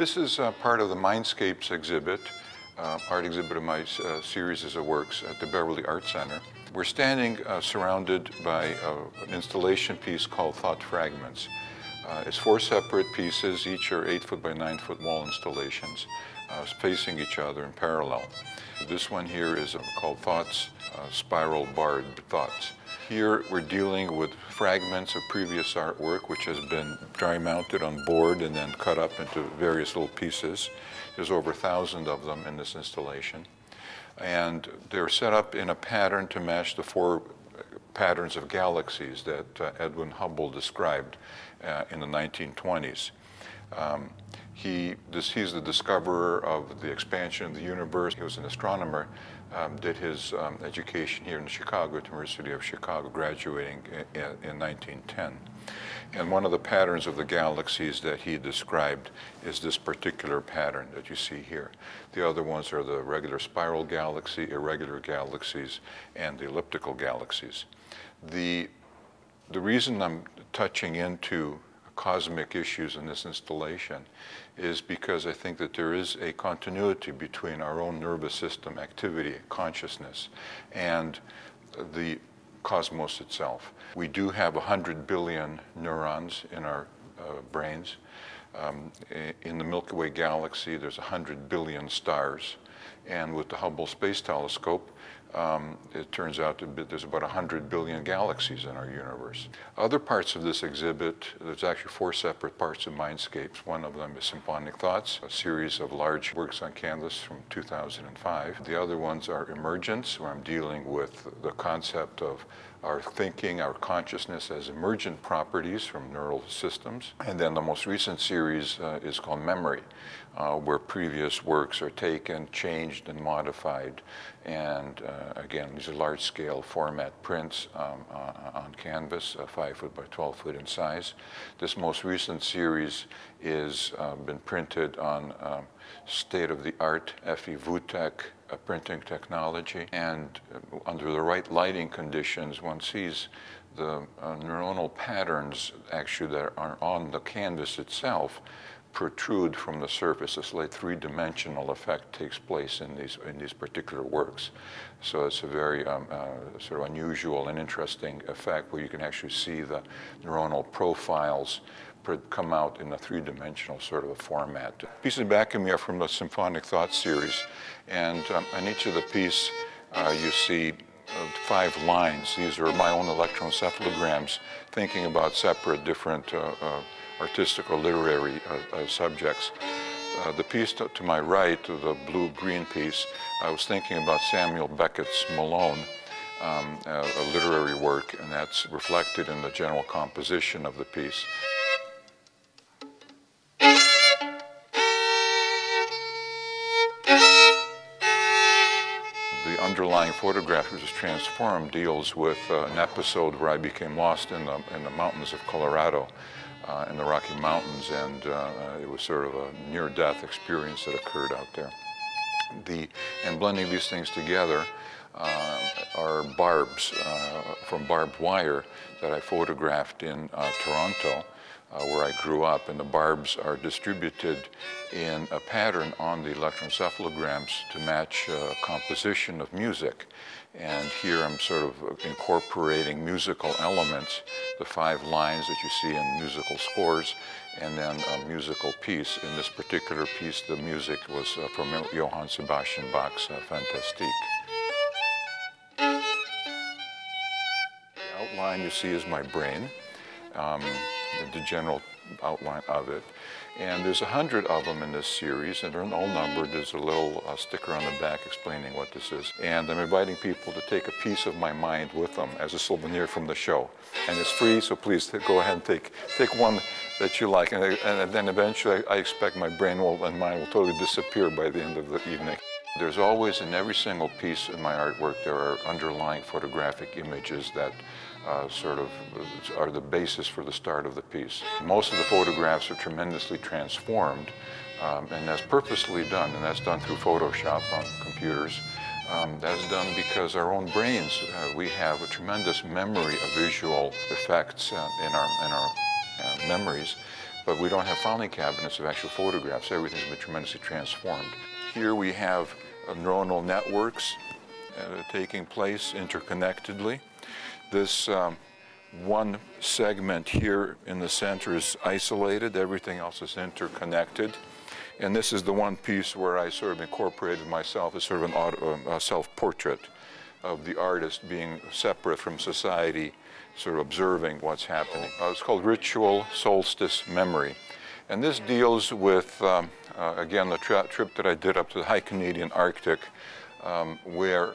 This is part of the Mindscapes exhibit, art exhibit of my series of works at the Beverly Art Center. We're standing surrounded by an installation piece called Thought Fragments. It's 4 separate pieces, each are 8-foot by 9-foot wall installations, facing each other in parallel. This one here is called Thoughts, Spiral Barred Thoughts. Here we're dealing with fragments of previous artwork which has been dry mounted on board and then cut up into various little pieces. There's over 1,000 of them in this installation. And they're set up in a pattern to match the 4 patterns of galaxies that Edwin Hubble described in the 1920s. He's the discoverer of the expansion of the universe. He was an astronomer, did his education here in Chicago, at the University of Chicago, graduating in 1910. And one of the patterns of the galaxies that he described is this particular pattern that you see here. The other ones are the regular spiral galaxy, irregular galaxies, and the elliptical galaxies. The reason I'm touching into cosmic issues in this installation is because I think that there is a continuity between our own nervous system activity, consciousness, and the cosmos itself. We do have 100 billion neurons in our brains. In the Milky Way galaxy, there's 100 billion stars. And with the Hubble Space Telescope, it turns out there's about 100 billion galaxies in our universe. Other parts of this exhibit, there's actually 4 separate parts of Mindscapes. One of them is Symphonic Thoughts, a series of large works on canvas from 2005. The other ones are Emergence, where I'm dealing with the concept of our thinking, our consciousness as emergent properties from neural systems. And then the most recent series is called Memory, where previous works are taken, changed, and modified. And again, these are large-scale format prints on canvas, 5-foot by 12-foot in size. This most recent series is been printed on state-of-the-art FE-Vutek printing technology, and under the right lighting conditions, one sees the neuronal patterns actually that are on the canvas itself protrude from the surface. This like 3-dimensional effect takes place in these particular works. So it's a very sort of unusual and interesting effect where you can actually see the neuronal profiles come out in a 3-dimensional sort of a format. Pieces back of me are from the Symphonic Thought series, and on each of the piece you see 5 lines. These are my own electroencephalograms thinking about separate different artistic or literary subjects. The piece to my right, the blue-green piece, I was thinking about Samuel Beckett's Malone, a literary work, and that's reflected in the general composition of the piece. The underlying photograph, which is transformed, deals with an episode where I became lost in the mountains of Colorado, in the Rocky Mountains, and it was sort of a near-death experience that occurred out there. And blending these things together are barbs from barbed wire that I photographed in Toronto, where I grew up, and the barbs are distributed in a pattern on the electroencephalograms to match composition of music. And here I'm sort of incorporating musical elements, the 5 lines that you see in musical scores, and then a musical piece. In this particular piece, the music was from Johann Sebastian Bach's Fantastique. The outline you see is my brain. The general outline of it. And there's 100 of them in this series, and they're all numbered. There's a little sticker on the back explaining what this is. And I'm inviting people to take a piece of my mind with them as a souvenir from the show. And it's free, so please go ahead and take one that you like. And then eventually I expect my brain and mine will totally disappear by the end of the evening. There's always, in every single piece in my artwork, there are underlying photographic images that sort of are the basis for the start of the piece. Most of the photographs are tremendously transformed, and that's purposely done, and that's done through Photoshop on computers. That's done because our own brains, we have a tremendous memory of visual effects in our memories but we don't have filing cabinets of actual photographs. Everything's been tremendously transformed. Here we have neuronal networks taking place interconnectedly. This one segment here in the center is isolated, everything else is interconnected. And this is the one piece where I sort of incorporated myself as sort of a self-portrait of the artist being separate from society, sort of observing what's happening. It's called Ritual Solstice Memory. And this deals with, again, the trip that I did up to the high Canadian Arctic, where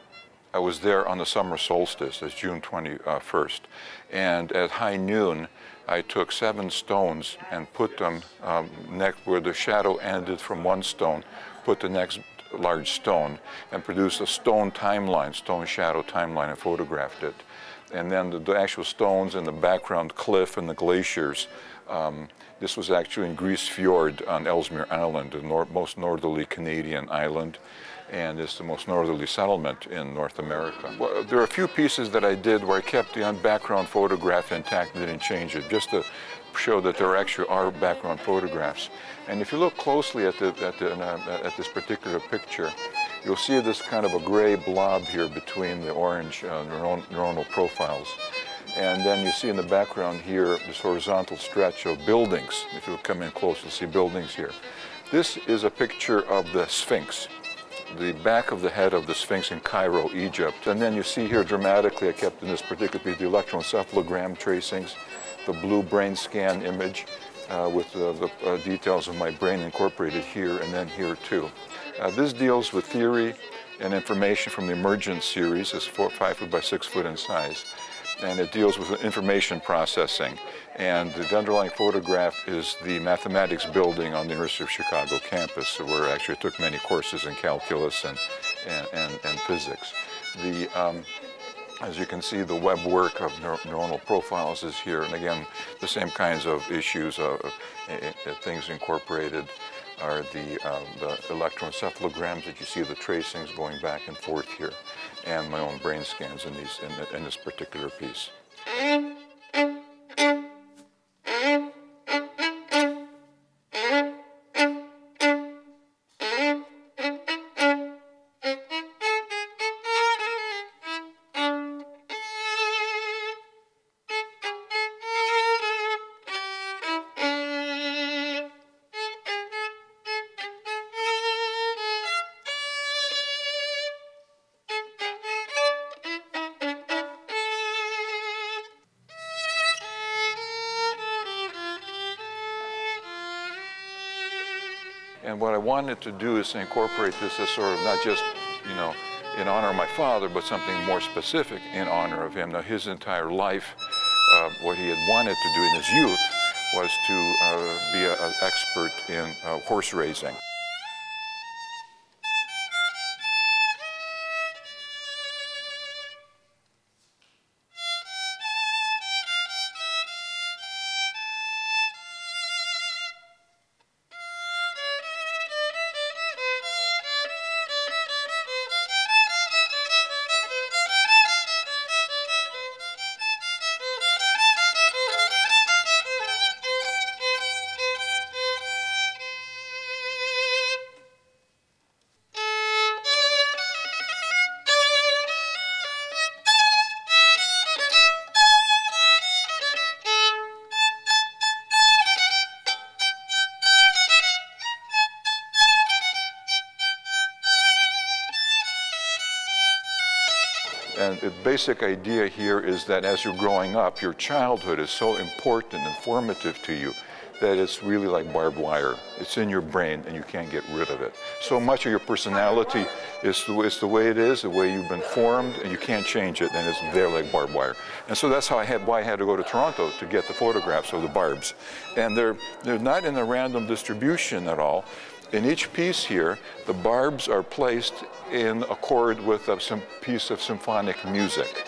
I was there on the summer solstice, it's June 21st. And at high noon, I took 7 stones and put them where the shadow ended from one stone, put the next large stone, and produced a stone timeline, stone shadow timeline, and photographed it. And then the actual stones and the background cliff and the glaciers, this was actually in Grise Fjord on Ellesmere Island, the most northerly Canadian island, and it's the most northerly settlement in North America. Well, there are a few pieces that I did where I kept the background photograph intact and didn't change it, just to show that there actually are background photographs. And if you look closely at this particular picture, you'll see this kind of a gray blob here between the orange neuronal profiles. And then you see in the background here this horizontal stretch of buildings. If you come in close, you'll see buildings here. This is a picture of the Sphinx, the back of the head of the Sphinx in Cairo, Egypt. And then you see here dramatically, I kept in this particular piece, the electroencephalogram tracings, the blue brain scan image with the details of my brain incorporated here and then here too. This deals with theory and information from the Emergence series. It's 5 foot by 6 foot in size. And it deals with information processing. And the underlying photograph is the mathematics building on the University of Chicago campus, where I actually took many courses in calculus and physics. As you can see, the web work of neuronal profiles is here. And again, the same kinds of issues, things incorporated are the electroencephalograms that you see, the tracings going back and forth here, and my own brain scans in this particular piece. And what I wanted to do is to incorporate this as sort of not just, you know, in honor of my father, but something more specific in honor of him. Now, his entire life, what he had wanted to do in his youth was to be an expert in horse racing. And the basic idea here is that as you're growing up, your childhood is so important and formative to you that it's really like barbed wire. It's in your brain and you can't get rid of it. So much of your personality is the way it is, the way you've been formed, and you can't change it, and it's there like barbed wire. And so that's why I had to go to Toronto to get the photographs of the barbs. And they're not in a random distribution at all. In each piece here, the barbs are placed in accord with some piece of symphonic music.